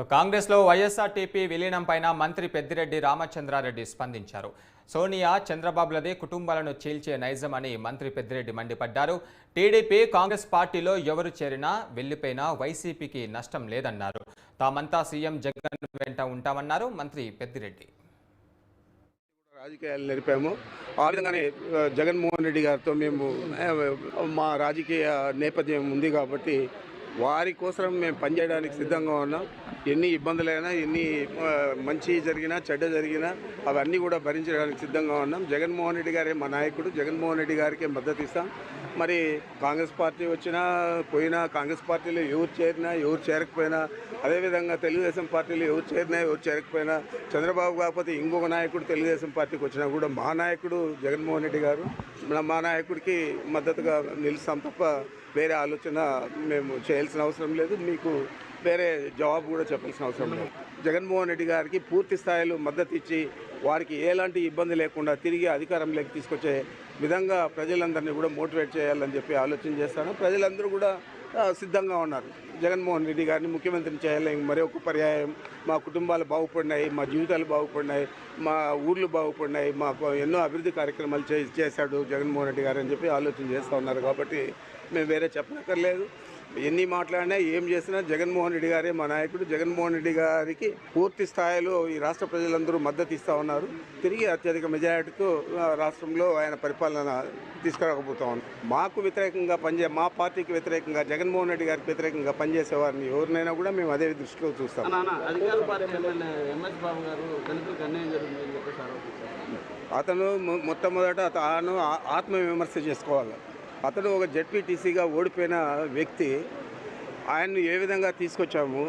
కాంగ్రెస్లో వైఎస్ఆర్టీపీ విలీనంపైన మంత్రి పెద్దిరెడ్డి రామచంద్రారెడ్డి స్పందించారు. సోనియా చంద్రబాబులదే కుటుంబాలను చీల్చే నైజం అని మంత్రి పెద్దిరెడ్డి మండిపడ్డారు. టీడీపీ కాంగ్రెస్ పార్టీలో ఎవరు చేరినా వెళ్లిపోయినా వైసీపీకి నష్టం లేదన్నారు. తామంతా సీఎం జగన్ వెంట ఉంటామన్నారు మంత్రి పెద్దిరెడ్డి. రాజకీయాలు నడిపాము. ఆ విధంగానే జగన్మోహన్ రెడ్డి గారితో మేము మా రాజకీయ నేపథ్యం ఉంది కాబట్టి వారి కోసం మేము పనిచేయడానికి సిద్ధంగా ఉన్నాం. ఎన్ని ఇబ్బందులైనా, ఎన్ని మంచి జరిగినా, చెడ్డ జరిగినా అవన్నీ కూడా భరించడానికి సిద్ధంగా ఉన్నాం. జగన్మోహన్ రెడ్డి గారే మా నాయకుడు. జగన్మోహన్ రెడ్డి గారికే మద్దతు ఇస్తాం. మరి కాంగ్రెస్ పార్టీ వచ్చినా పోయినా, కాంగ్రెస్ పార్టీలో ఎవరు చేరినా ఎవరు చేరకపోయినా, అదేవిధంగా తెలుగుదేశం పార్టీలో ఎవరు చేరినా ఎవరు చేరకపోయినా, చంద్రబాబు కాకపోతే ఇంకొక నాయకుడు తెలుగుదేశం పార్టీకి వచ్చినా కూడా మా నాయకుడు జగన్మోహన్ రెడ్డి గారు, మా నాయకుడికి మద్దతుగా నిలుస్తాం తప్ప వేరే ఆలోచన మేము చేయాల్సిన అవసరం లేదు. మీకు వేరే జవాబు కూడా చెప్పాల్సిన అవసరం లేదు. జగన్మోహన్ రెడ్డి గారికి పూర్తి స్థాయిలో మద్దతు ఇచ్చి వారికి ఎలాంటి ఇబ్బంది లేకుండా తిరిగి అధికారంలోకి తీసుకొచ్చే విధంగా ప్రజలందరినీ కూడా మోటివేట్ చేయాలని చెప్పి ఆలోచన చేస్తాను. ప్రజలందరూ కూడా సిద్ధంగా ఉన్నారు. జగన్మోహన్ రెడ్డి గారిని ముఖ్యమంత్రిని చేయాలని మరొక పర్యాయం. మా కుటుంబాలు బాగుపడినాయి, మా జీవితాలు బాగుపడినాయి, మా ఊర్లు బాగుపడినాయి, మాకు ఎన్నో అభివృద్ధి కార్యక్రమాలు చేశాడు జగన్మోహన్ రెడ్డి గారు అని చెప్పి ఆలోచన చేస్తూ ఉన్నారు. కాబట్టి మేము వేరే చెప్పనక్కర్లేదు. ఎన్ని మాట్లాడినా ఏం చేసినా జగన్మోహన్ రెడ్డి గారే మా నాయకుడు. జగన్మోహన్ రెడ్డి గారికి పూర్తి స్థాయిలో ఈ రాష్ట్ర ప్రజలందరూ మద్దతు ఇస్తూ ఉన్నారు. తిరిగి అత్యధిక మెజారిటీతో రాష్ట్రంలో ఆయన పరిపాలన తీసుకురాకపోతా ఉన్నారు. మాకు వ్యతిరేకంగా మా పార్టీకి వ్యతిరేకంగా, జగన్మోహన్ రెడ్డి గారికి వ్యతిరేకంగా పనిచేసే వారిని ఎవరినైనా కూడా మేము అదే దృష్టిలో చూస్తాం. అతను మొట్టమొదట తాను ఆత్మవిమర్శ చేసుకోవాలి. అతను ఒక జెడ్పీటీసీగా ఓడిపోయిన వ్యక్తి. ఆయన్ను ఏ విధంగా తీసుకొచ్చాము,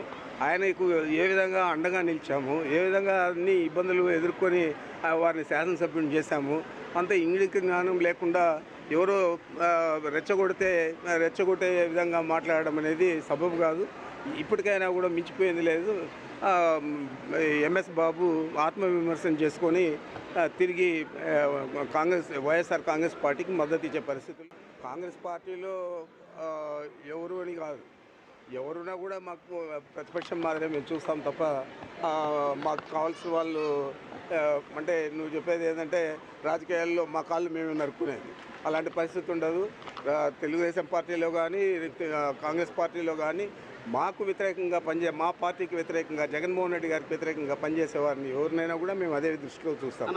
ఆయనకు ఏ విధంగా అండగా నిలిచాము, ఏ విధంగా అన్ని ఇబ్బందులు ఎదుర్కొని వారిని శాసనసభ్యుని చేశాము. అంత ఇంగిలిక జ్ఞానం లేకుండా ఎవరో రెచ్చగొట్టే విధంగా మాట్లాడడం అనేది సబబు కాదు. ఇప్పటికైనా కూడా మించిపోయింది లేదు. ఎంఎస్ బాబు ఆత్మవిమర్శన చేసుకొని తిరిగి వైఎస్ఆర్ కాంగ్రెస్ పార్టీకి మద్దతు ఇచ్చే పరిస్థితులు. కాంగ్రెస్ పార్టీలో ఎవరు అని కాదు, ఎవరున్నా కూడా మాకు ప్రతిపక్షం మాదిరే మేము చూస్తాం తప్ప మాకు కావాల్సిన వాళ్ళు అంటే నువ్వు చెప్పేది ఏంటంటే రాజకీయాల్లో మా కాళ్ళు మేము నరుక్కునేది అలాంటి పరిస్థితి ఉండదు. తెలుగుదేశం పార్టీలో కానీ కాంగ్రెస్ పార్టీలో కానీ మాకు వ్యతిరేకంగా మా పార్టీకి వ్యతిరేకంగా, జగన్మోహన్ రెడ్డి గారికి వ్యతిరేకంగా పనిచేసే వారిని ఎవరినైనా కూడా మేము అదే దృష్టిలో చూస్తాం.